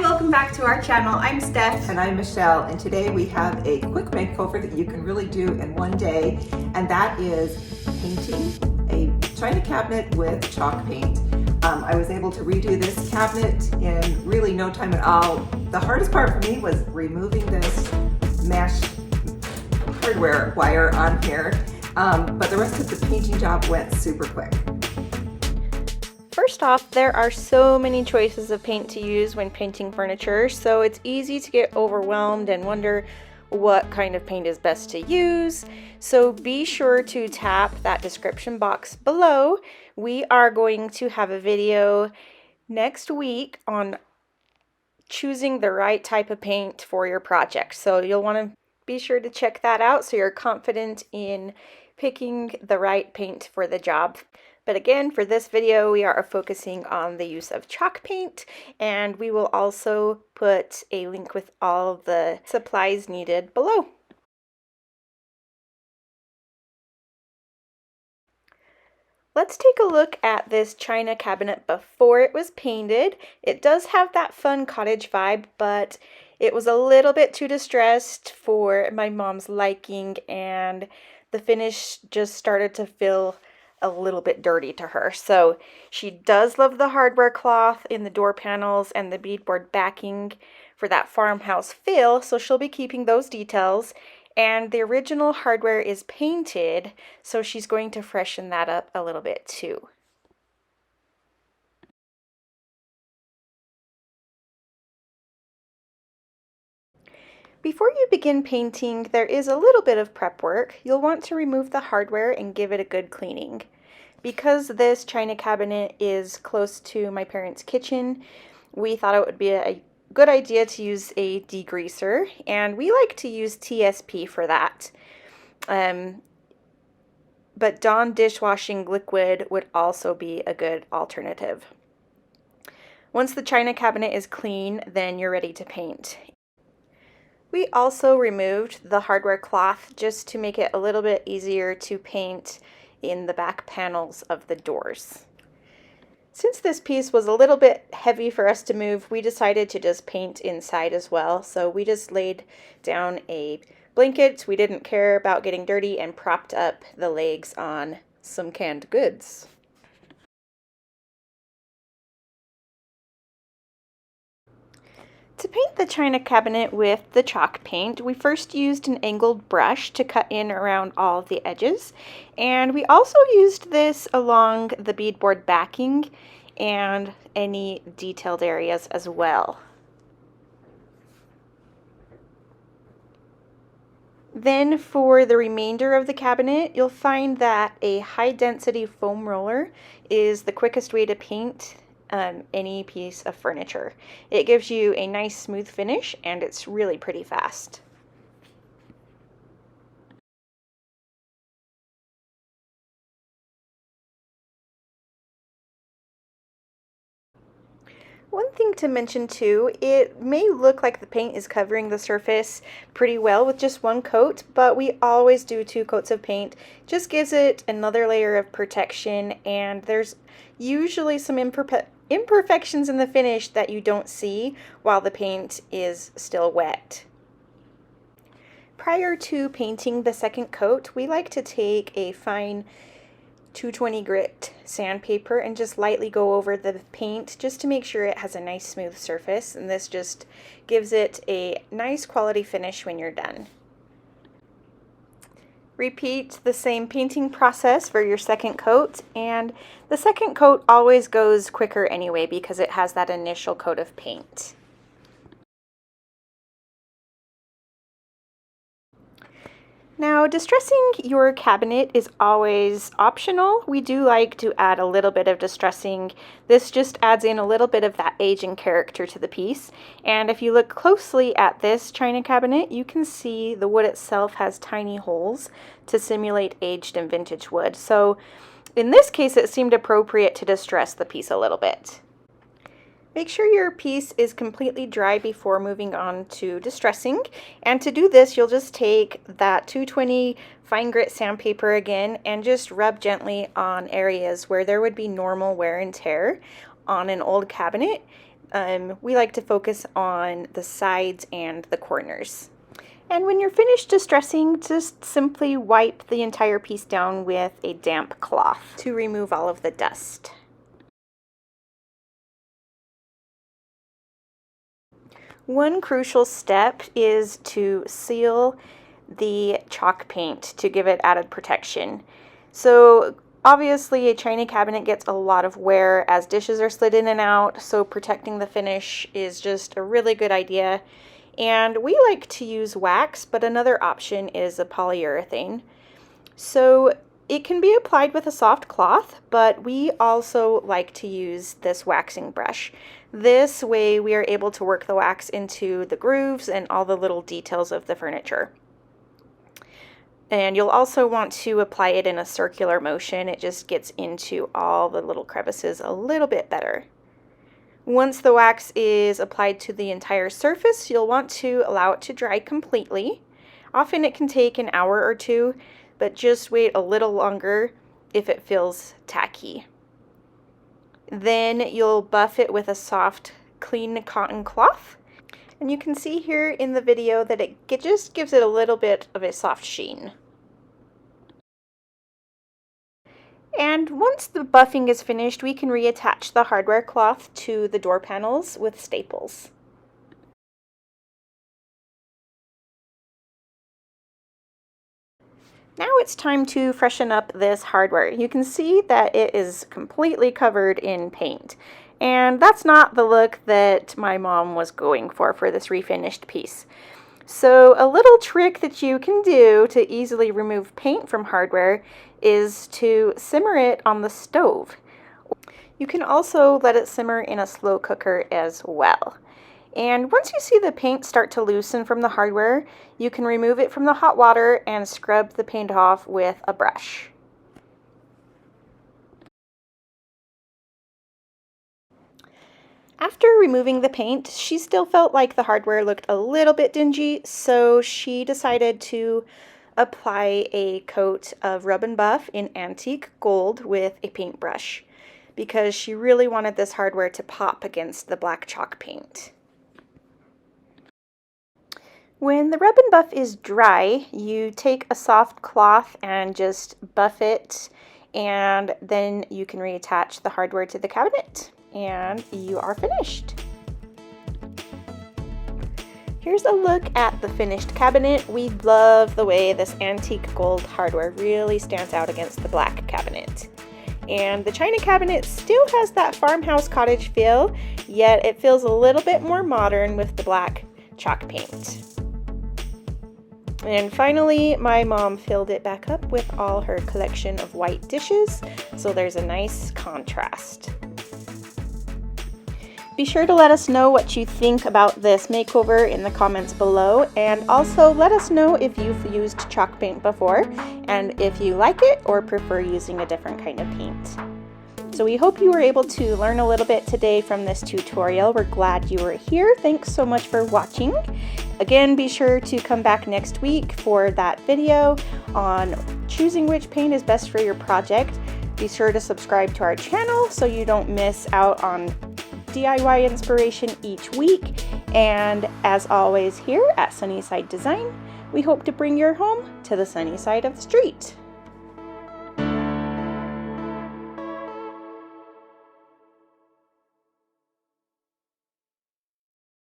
welcome back to our channel. I'm Steph. And I'm Michelle, and today we have a quick makeover that you can really do in one day, and that is painting a china cabinet with chalk paint. I was able to redo this cabinet in really no time at all. The hardest part for me was removing this mesh hardware wire on here, but the rest of the painting job went super quick. First off, there are so many choices of paint to use when painting furniture, so it's easy to get overwhelmed and wonder what kind of paint is best to use. So be sure to tap that description box below. We are going to have a video next week on choosing the right type of paint for your project. So you'll want to be sure to check that out so you're confident in picking the right paint for the job. But again, for this video, we are focusing on the use of chalk paint, and we will also put a link with all the supplies needed below. Let's take a look at this china cabinet before it was painted. It does have that fun cottage vibe, but it was a little bit too distressed for my mom's liking, and the finish just started to feel a little bit dirty to her. So she does love the hardware cloth in the door panels and the beadboard backing for that farmhouse feel, so she'll be keeping those details. And the original hardware is painted, so she's going to freshen that up a little bit too. Before you begin painting, there is a little bit of prep work. You'll want to remove the hardware and give it a good cleaning. Because this china cabinet is close to my parents' kitchen, we thought it would be a good idea to use a degreaser, and we like to use TSP for that. But Dawn dishwashing liquid would also be a good alternative. Once the china cabinet is clean, then you're ready to paint. We also removed the hardware cloth just to make it a little bit easier to paint in the back panels of the doors. Since this piece was a little bit heavy for us to move, we decided to just paint inside as well. So we just laid down a blanket. We didn't care about getting dirty and propped up the legs on some canned goods. To paint the china cabinet with the chalk paint, we first used an angled brush to cut in around all of the edges, and we also used this along the beadboard backing and any detailed areas as well. Then for the remainder of the cabinet, you'll find that a high density foam roller is the quickest way to paint any piece of furniture. It gives you a nice smooth finish, and it's really pretty fast. One thing to mention too, it may look like the paint is covering the surface pretty well with just one coat, but we always do 2 coats of paint. Just gives it another layer of protection, and there's usually some imperfections in the finish that you don't see while the paint is still wet. Prior to painting the second coat, we like to take a fine 220 grit sandpaper and just lightly go over the paint just to make sure it has a nice smooth surface, and this just gives it a nice quality finish when you're done. Repeat the same painting process for your second coat, and the second coat always goes quicker anyway because it has that initial coat of paint. Now, distressing your cabinet is always optional. We do like to add a little bit of distressing. This just adds in a little bit of that age and character to the piece. And if you look closely at this china cabinet, you can see the wood itself has tiny holes to simulate aged and vintage wood. So in this case, it seemed appropriate to distress the piece a little bit. Make sure your piece is completely dry before moving on to distressing. And to do this, you'll just take that 220 fine grit sandpaper again and just rub gently on areas where there would be normal wear and tear on an old cabinet. We like to focus on the sides and the corners. And when you're finished distressing, just simply wipe the entire piece down with a damp cloth to remove all of the dust. One crucial step is to seal the chalk paint to give it added protection. So obviously a china cabinet gets a lot of wear as dishes are slid in and out, so protecting the finish is just a really good idea. And we like to use wax, but another option is a polyurethane. So it can be applied with a soft cloth, but we also like to use this waxing brush. This way we are able to work the wax into the grooves and all the little details of the furniture. And you'll also want to apply it in a circular motion. It just gets into all the little crevices a little bit better. Once the wax is applied to the entire surface, you'll want to allow it to dry completely. Often it can take an hour or two, but just wait a little longer if it feels tacky. Then you'll buff it with a soft, clean cotton cloth. And you can see here in the video that it just gives it a little bit of a soft sheen. And once the buffing is finished, we can reattach the hardware cloth to the door panels with staples. Now it's time to freshen up this hardware. You can see that it is completely covered in paint. And that's not the look that my mom was going for this refinished piece. So a little trick that you can do to easily remove paint from hardware is to simmer it on the stove. You can also let it simmer in a slow cooker as well. And once you see the paint start to loosen from the hardware, you can remove it from the hot water and scrub the paint off with a brush. After removing the paint, she still felt like the hardware looked a little bit dingy, so she decided to apply a coat of Rub and Buff in antique gold with a paintbrush, because she really wanted this hardware to pop against the black chalk paint. When the Rub and Buff is dry, you take a soft cloth and just buff it, and then you can reattach the hardware to the cabinet. And you are finished. Here's a look at the finished cabinet. We love the way this antique gold hardware really stands out against the black cabinet. And the china cabinet still has that farmhouse cottage feel, yet it feels a little bit more modern with the black chalk paint. And finally, my mom filled it back up with all her collection of white dishes, so there's a nice contrast. Be sure to let us know what you think about this makeover in the comments below, and also let us know if you've used chalk paint before and if you like it or prefer using a different kind of paint. So we hope you were able to learn a little bit today from this tutorial. We're glad you were here. Thanks so much for watching. Again, be sure to come back next week for that video on choosing which paint is best for your project. Be sure to subscribe to our channel so you don't miss out on DIY inspiration each week. And as always, here at Sunnyside Design, we hope to bring your home to the sunny side of the street.